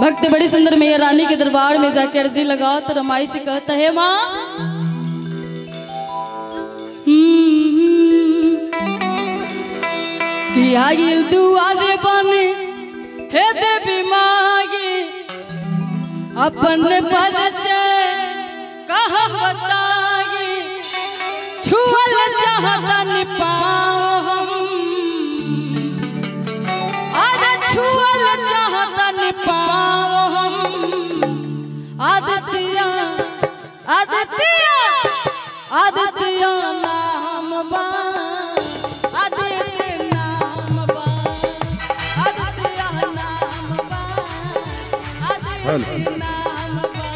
भक्त बड़ी सुंदर मैया रानी के दरबार में जाकर अर्जी लगाओ तो रमाई से कहता है माँ आगिल दुआरे बने हे देवी मागी अपन परिचय कहा बतागी छुअल चाहता नि पाओ हम अरे छुअल चाहता नि पाओ हम आदित्य आदित्य आदित्य नाम बा आदित्य नाम बा आदित्य नाम बा आदित्य नाम बा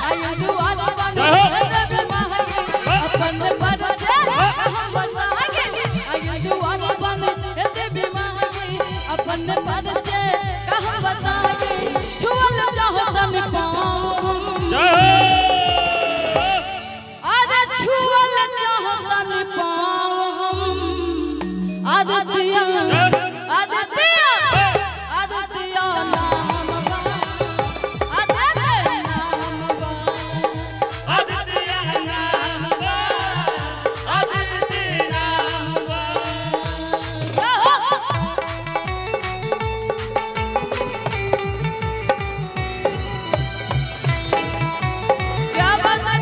आयु दुआर बने अपन परिचय हम बताएंगे आयु दुआर बने देवी मांगे अपन परिचय हम बताएंगे छुअल चाहता नि पाओ अरे छुअल चाहता नि पाओ हम आदित्य आदित्य आदित्य नाम बा आदित्य नाम बा आदित्य नाम बा आदित्य नाम बा क्या बता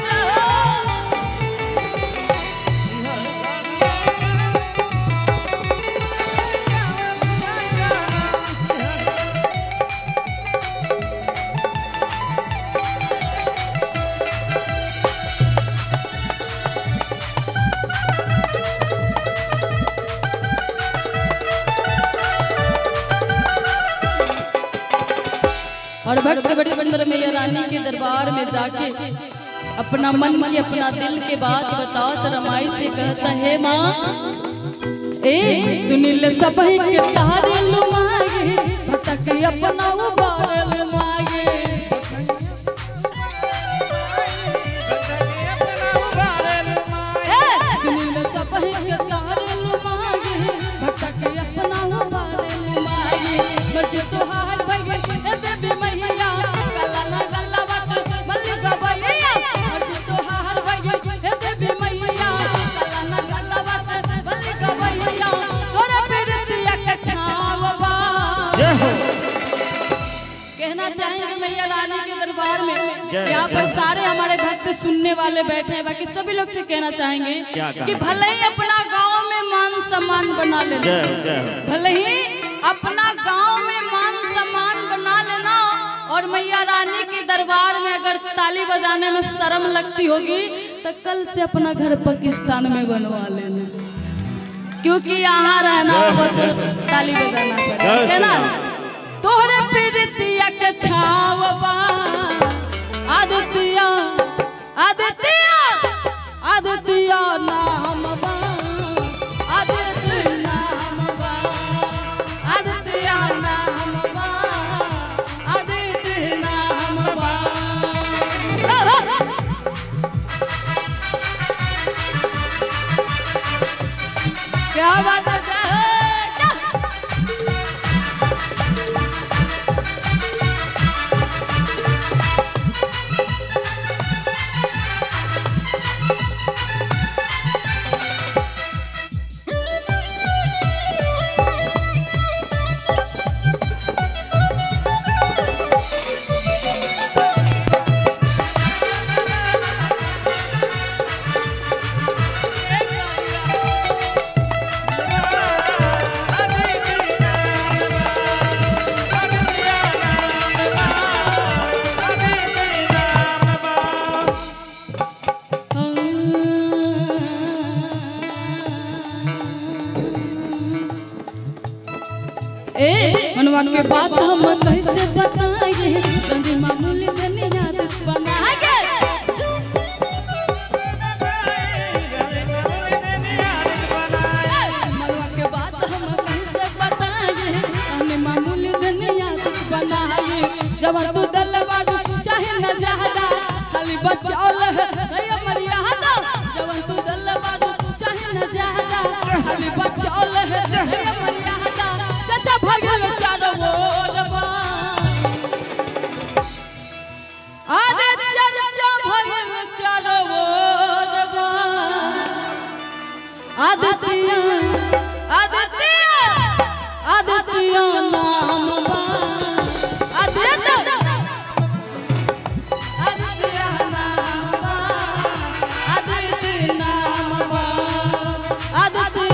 और भक्त बड़ी सुंदर मैया रानी के दरबार में जाके अपना मन की अपना दिल के बात बताओ तो रमाई से कहता है माँ ए सुनील सबही के तारे लुमागे भटक अपना उबार लुमागे सुनील सबही के तारे लुमागे भटक अपना उबार लुमागे मुझे तो हाल भगे देवी मैया गला ना गला बात बल्ली गबैया मुझे तो हाल भगे देवी मैया गला ना गला बात बल्ली गबैया तोरा प्रीतिया के छाववा कहना चाहेंगे मैया रानी के दरबार में यहाँ पर सारे हमारे भक्त सुनने वाले बैठे हैं बाकी सभी लोग से कहना चाहेंगे कि भले ही अपना गांव में मान सम्मान बना लेना भले ही अपना गांव में मान सम्मान बना लेना और मैया रानी के दरबार में अगर ताली बजाने में शर्म लगती होगी तो कल से अपना घर पाकिस्तान में बनवा लेना क्योंकि यहाँ रहना होगा तो ताली बजाना पड़ेगा ना तोहरे प्रीतिया के छाववा आदित्य आदित्य आदित्य नाम बा आदित्य नाम बा आदित्य नाम बा आदित्य नाम बा क्या बात है मनवा के बात हम कैसे बताएंगे तंदी मामूली दुनिया बनाएंगे मनवा के बात हम कैसे बताएंगे तंदी मामूली दुनिया बनाएंगे जब तू दलवा चाहे न जहदा खाली बचाओल है रे मरियादा जब तू दलवा चाहे न जहदा खाली बचाओल है रे मरियादा चाचा भगल चारो ओर आदित्य आदित्य आदित्य नाम बा आदित्य आदित्य नाम बा आदित्य नाम बा आदित्य